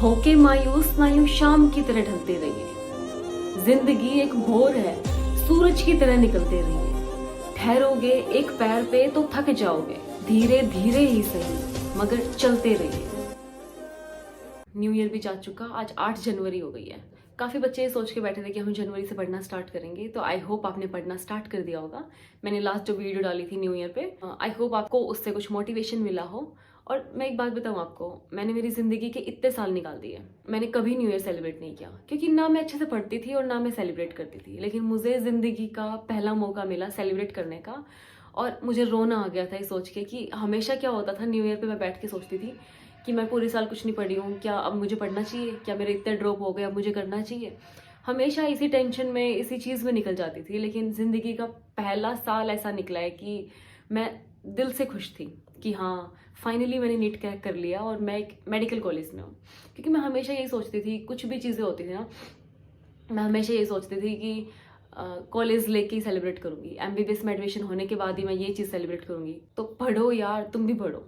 होके मायूस ना यूं शाम की तरह ढलते रहिए। जिंदगी एक भोर है, सूरज की तरह निकलते रहिए। ठहरोगे एक पैर पे तो थक जाओगे, धीरे धीरे ही सही मगर चलते रहिए। न्यू ईयर भी जा चुका, आज 8 जनवरी हो गई है। काफ़ी बच्चे ये सोच के बैठे थे कि हम जनवरी से पढ़ना स्टार्ट करेंगे, तो आई होप आपने पढ़ना स्टार्ट कर दिया होगा। मैंने लास्ट जो वीडियो डाली थी न्यू ईयर पे, आई होप आपको उससे कुछ मोटिवेशन मिला हो। और मैं एक बात बताऊँ आपको, मैंने मेरी ज़िंदगी के इतने साल निकाल दिए, मैंने कभी न्यू ईयर सेलिब्रेट नहीं किया, क्योंकि ना मैं अच्छे से पढ़ती थी और ना मैं सेलिब्रेट करती थी। लेकिन मुझे ज़िंदगी का पहला मौका मिला सेलिब्रेट करने का, और मुझे रोना आ गया था ये सोच के कि हमेशा क्या होता था, न्यू ईयर पे मैं बैठ के सोचती थी कि मैं पूरे साल कुछ नहीं पढ़ी हूँ, क्या अब मुझे पढ़ना चाहिए, क्या मेरे इतने ड्रॉप हो गए, अब मुझे करना चाहिए। हमेशा इसी टेंशन में, इसी चीज़ में निकल जाती थी। लेकिन ज़िंदगी का पहला साल ऐसा निकला है कि मैं दिल से खुश थी कि हाँ, फाइनली मैंने नीट क्रैक कर लिया और मैं एक मेडिकल कॉलेज में हूँ। क्योंकि मैं हमेशा यही सोचती थी, कुछ भी चीज़ें होती थी ना, मैं हमेशा यही सोचती थी कि कॉलेज लेके ही सेलिब्रेट करूँगी, MBBS में एडमिशन होने के बाद ही मैं ये चीज़ सेलिब्रेट करूँगी। तो पढ़ो यार, तुम भी पढ़ो।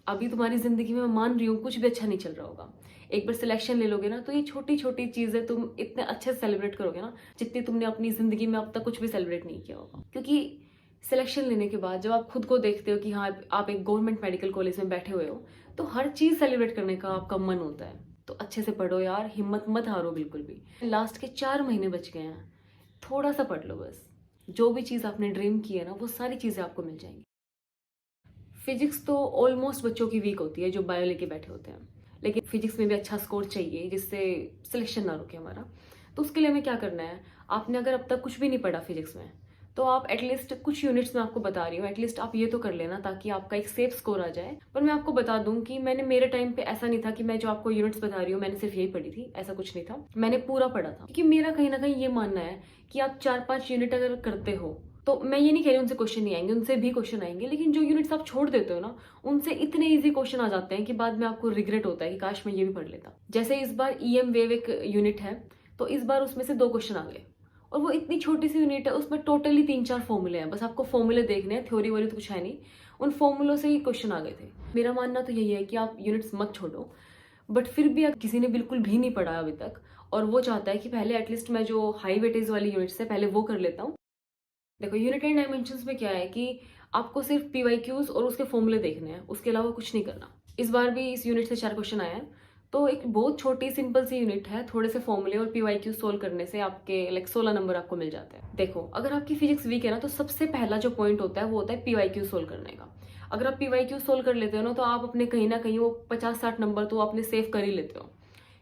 अभी तुम्हारी ज़िंदगी में मैं मान रही हूँ कुछ भी अच्छा नहीं चल रहा होगा, एक बार सिलेक्शन ले लोगे ना, तो ये छोटी छोटी चीज़ें तुम इतने अच्छे से सेलिब्रेट करोगे ना, जितनी तुमने अपनी ज़िंदगी में अब तक कुछ भी सेलिब्रेट नहीं किया होगा। क्योंकि सिलेक्शन लेने के बाद जब आप खुद को देखते हो कि हाँ, आप एक गवर्नमेंट मेडिकल कॉलेज में बैठे हुए हो, तो हर चीज़ सेलिब्रेट करने का आपका मन होता है। तो अच्छे से पढ़ो यार, हिम्मत मत हारो बिल्कुल भी। लास्ट के 4 महीने बच गए हैं, थोड़ा सा पढ़ लो बस। जो भी चीज़ आपने ड्रीम की है ना, वो सारी चीज़ें आपको मिल जाएंगी। फिजिक्स तो ऑलमोस्ट बच्चों की वीक होती है जो बायो लेके बैठे होते हैं, लेकिन फिजिक्स में भी अच्छा स्कोर चाहिए जिससे सिलेक्शन ना रुके हमारा। तो उसके लिए हमें क्या करना है, आपने अगर अब तक कुछ भी नहीं पढ़ा फिजिक्स में, तो आप एटलीस्ट कुछ यूनिट्स में आपको बता रही हूँ, एटलीस्ट आप ये तो कर लेना ताकि आपका एक सेफ स्कोर आ जाए। पर मैं आपको बता दूं कि मेरे टाइम पे ऐसा नहीं था कि मैं जो आपको यूनिट्स बता रही हूँ मैंने सिर्फ यही पढ़ी थी, ऐसा कुछ नहीं था। मैंने पूरा पढ़ा था, क्योंकि मेरा कहीं ना कहीं ये मानना है कि आप 4-5 यूनिट अगर करते हो, तो मैं ये नहीं कह रही उनसे क्वेश्चन नहीं आएंगे, उनसे भी क्वेश्चन आएंगे, लेकिन जो यूनिट्स आप छोड़ देते हो ना, उनसे इतने इजी क्वेश्चन आ जाते हैं कि बाद में आपको रिग्रेट होता है कि काश मैं ये भी पढ़ लेता। जैसे इस बार EM वेव एक यूनिट है, तो इस बार उसमें से 2 क्वेश्चन आ गए, और वो इतनी छोटी सी यूनिट है, उसमें टोटली 3-4 फॉर्मूले हैं, बस आपको फॉर्मूले देखने हैं, थ्योरी वोरी तो कुछ है नहीं, उन फॉर्मूलों से ही क्वेश्चन आ गए थे। मेरा मानना तो यही है कि आप यूनिट्स मत छोड़ो, बट फिर भी अगर किसी ने बिल्कुल भी नहीं पढ़ा अभी तक और वो चाहता है कि पहले एटलीस्ट मैं जो हाई वेटेज वाली यूनिट्स है पहले वो कर लेता हूँ। देखो, यूनिट एंड डायमेंशंस में क्या है कि आपको सिर्फ PYQs और उसके फॉर्मूले देखने हैं, उसके अलावा कुछ नहीं करना। इस बार भी इस यूनिट से 4 क्वेश्चन आए हैं, तो एक बहुत छोटी सिंपल सी यूनिट है, थोड़े से फॉर्मूले और PYQ सोल्व करने से आपके 16 नंबर आपको मिल जाते हैं। देखो, अगर आपकी फिजिक्स वीक है ना, तो सबसे पहला जो पॉइंट होता है वो होता है PYQ सोल्व करने का। अगर आप PYQ सोल्व कर लेते हो ना, तो आप अपने कहीं ना कहीं वो 50-60 नंबर तो अपने सेव कर ही लेते हो।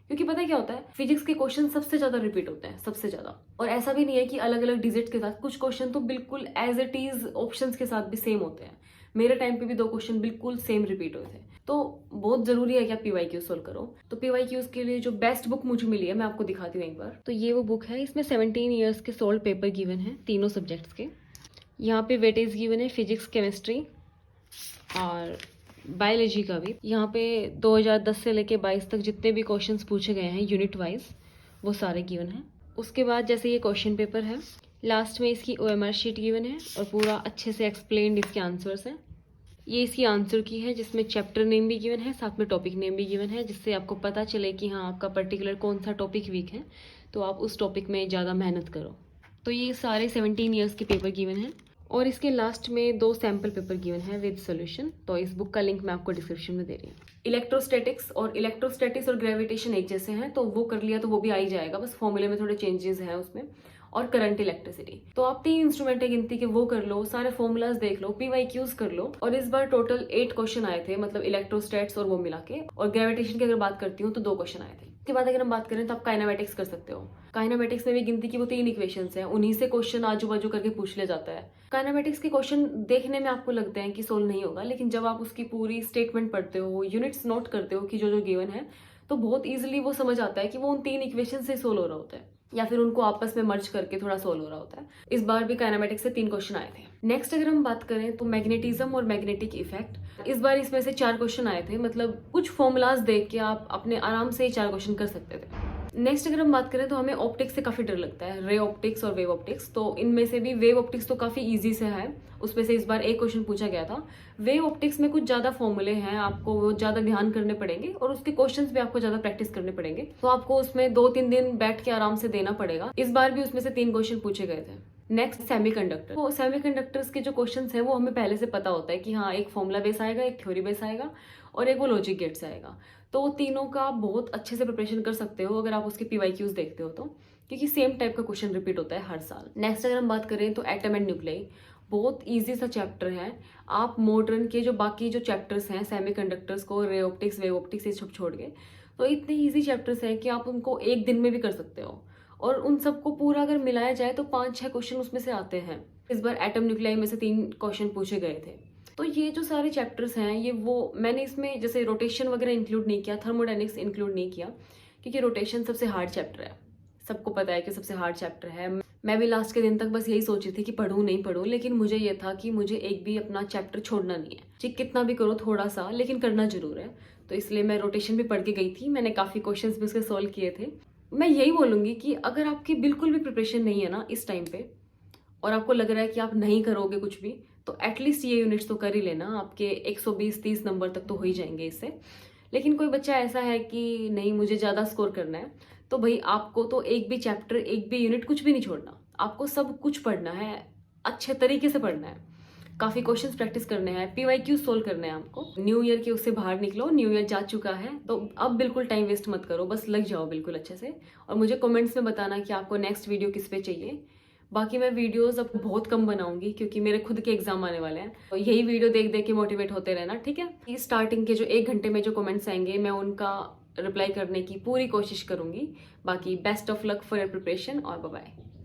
क्योंकि पता है क्या होता है, फिजिक्स के क्वेश्चन सबसे ज्यादा रिपीट होते हैं, सबसे ज्यादा। और ऐसा भी नहीं है कि अलग अलग डिजिट्स के साथ, कुछ क्वेश्चन तो बिल्कुल एज इट इज ऑप्शंस के साथ भी सेम होते हैं। मेरे टाइम पे भी 2 क्वेश्चन बिल्कुल सेम रिपीट हुए थे। तो बहुत जरूरी है कि आप PYQ सोल्व करो। तो PYQs के लिए जो बेस्ट बुक मुझे मिली है, मैं आपको दिखाती हूँ एक बार। तो ये वो बुक है, इसमें 17 ईयर्स के सोल्व पेपर गिवन है, तीनों सब्जेक्ट्स के। यहाँ पे वेटेज गिवन है फिजिक्स, केमिस्ट्री और बायोलॉजी का भी। यहाँ पे 2010 से लेके 22 तक जितने भी क्वेश्चंस पूछे गए हैं यूनिट वाइज, वो सारे गिवन हैं। उसके बाद जैसे ये क्वेश्चन पेपर है, लास्ट में इसकी OMR शीट गिवन है और पूरा अच्छे से एक्सप्लेन्ड इसके आंसर्स हैं। ये इसकी आंसर की है, जिसमें चैप्टर नेम भी गिवन है, साथ में टॉपिक नेम भी गिवन है, जिससे आपको पता चले कि हाँ, आपका पर्टिकुलर कौन सा टॉपिक वीक है, तो आप उस टॉपिक में ज़्यादा मेहनत करो। तो ये सारे 17 ईयर्स के पेपर गिवन हैं, और इसके लास्ट में 2 सैम्पल पेपर गिवन है विद सोल्यूशन। तो इस बुक का लिंक मैं आपको डिस्क्रिप्शन में दे रही हूँ। इलेक्ट्रोस्टैटिक्स और ग्रेविटेशन एक जैसे हैं, तो वो कर लिया तो वो भी आ ही जाएगा, बस फॉर्मूले में थोड़े चेंजेस हैं उसमें। और करंट इलेक्ट्रिसिटी, तो आप 3 इंस्ट्रूमेंट है गिनती के, वो कर लो, सारे फॉर्मूलाज देख लो, PYQs कर लो। और इस बार टोटल 8 क्वेश्चन आए थे, मतलब इलेक्ट्रोस्टैट्स और वो मिला के। और ग्रेविटेशन की अगर बात करती हूँ तो 2 क्वेश्चन आए थे। उसके बाद अगर हम बात करें तो आप काइनेमेटिक्स कर सकते हो। काइनेमेटिक्स में भी गिनती की वो 3 इक्वेशंस हैं, उन्हीं से क्वेश्चन आजू बाजू करके पूछ लिया जाता है। काइनेमेटिक्स के क्वेश्चन देखने में आपको लगते हैं कि सोल्व नहीं होगा, लेकिन जब आप उसकी पूरी स्टेटमेंट पढ़ते हो, यूनिट्स नोट करते हो कि जो जो गिवन है, तो बहुत ईजिली वो समझ आता है कि वो उन 3 इक्वेशन से सोल्व हो रहा होता है, या फिर उनको आपस में मर्ज करके थोड़ा सोल्व हो रहा होता है। इस बार भी काइनेमेटिक्स से 3 क्वेश्चन आए थे। नेक्स्ट अगर हम बात करें तो मैग्नेटिज्म और मैग्नेटिक इफेक्ट, इस बार इसमें से 4 क्वेश्चन आए थे। मतलब कुछ फॉर्मूलाज देख के आप अपने आराम से ही 4 क्वेश्चन कर सकते थे। नेक्स्ट अगर हम बात करें तो हमें ऑप्टिक्स से काफ़ी डर लगता है, रे ऑप्टिक्स और वेव ऑप्टिक्स। तो इनमें से भी वेव ऑप्टिक्स तो काफ़ी इजी से है, उसमें से इस बार एक क्वेश्चन पूछा गया था। वेव ऑप्टिक्स में कुछ ज़्यादा फॉर्मूले हैं, आपको वो ज़्यादा ध्यान करने पड़ेंगे और उसके क्वेश्चंस भी आपको ज़्यादा प्रैक्टिस करने पड़ेंगे। तो आपको उसमें 2-3 दिन बैठ के आराम से देना पड़ेगा। इस बार भी उसमें से 3 क्वेश्चन पूछे गए थे। Next semiconductor. तो सेमीकंडक्टर्स के जो क्वेश्चंस हैं वो हमें पहले से पता होता है कि हाँ, एक फॉर्मूला बेस आएगा, एक थ्योरी बेस आएगा और एक वो लॉजिक गेट्स आएगा। तो वो तीनों का आप बहुत अच्छे से प्रिपरेशन कर सकते हो अगर आप उसके पीवाईक्यूज देखते हो तो, क्योंकि सेम टाइप का क्वेश्चन रिपीट होता है हर साल। नेक्स्ट अगर हम बात करें तो एटम एंड न्यूक्लियाई, बहुत ईजी सा चैप्टर है। आप मॉडर्न के जो बाकी जो चैप्टर्स हैं सेमीकंडक्टर्स को, रे ऑप्टिक्स, वेव ऑप्टिक्स, ये सब छोड़ के, तो इतने ईजी चैप्टर्स हैं कि आप उनको एक दिन में भी कर सकते हो। और उन सबको पूरा अगर मिलाया जाए तो 5-6 क्वेश्चन उसमें से आते हैं। इस बार एटम न्यूक्लियाई में से 3 क्वेश्चन पूछे गए थे। तो ये जो सारे चैप्टर्स हैं ये वो मैंने इसमें जैसे रोटेशन वगैरह इंक्लूड नहीं किया, थर्मोडायनेमिक्स इंक्लूड नहीं किया, क्योंकि रोटेशन सबसे हार्ड चैप्टर है, सबको पता है कि सबसे हार्ड चैप्टर है। मैं भी लास्ट के दिन तक बस यही सोची थी कि पढ़ूं नहीं पढ़ूं, लेकिन मुझे ये था कि मुझे एक भी अपना चैप्टर छोड़ना नहीं है, चाहे कितना भी करो थोड़ा सा, लेकिन करना जरूर है। तो इसलिए मैं रोटेशन भी पढ़ के गई थी, मैंने काफ़ी क्वेश्चन भी उसके सोल्व किए थे। मैं यही बोलूँगी कि अगर आपकी बिल्कुल भी प्रिपरेशन नहीं है ना इस टाइम पे, और आपको लग रहा है कि आप नहीं करोगे कुछ भी, तो एटलीस्ट ये यूनिट्स तो कर ही लेना, आपके 120-30 नंबर तक तो हो ही जाएंगे इससे। लेकिन कोई बच्चा ऐसा है कि नहीं मुझे ज़्यादा स्कोर करना है, तो भाई आपको तो एक भी चैप्टर, एक भी यूनिट, कुछ भी नहीं छोड़ना, आपको सब कुछ पढ़ना है, अच्छे तरीके से पढ़ना है, काफ़ी क्वेश्चंस प्रैक्टिस करने हैं, पीवाईक्यू सोल्व करने हैं आपको। न्यू ईयर के उससे बाहर निकलो, न्यू ईयर जा चुका है, तो अब बिल्कुल टाइम वेस्ट मत करो, बस लग जाओ बिल्कुल अच्छे से। और मुझे कमेंट्स में बताना कि आपको नेक्स्ट वीडियो किस पे चाहिए। बाकी मैं वीडियोस अब बहुत कम बनाऊंगी क्योंकि मेरे खुद के एग्जाम आने वाले हैं, तो यही वीडियो देख देख के मोटिवेट होते रहना, ठीक है। स्टार्टिंग के जो 1 घंटे में जो कमेंट्स आएंगे मैं उनका रिप्लाई करने की पूरी कोशिश करूंगी। बाकी best of luck for your preparation और बाय बाय।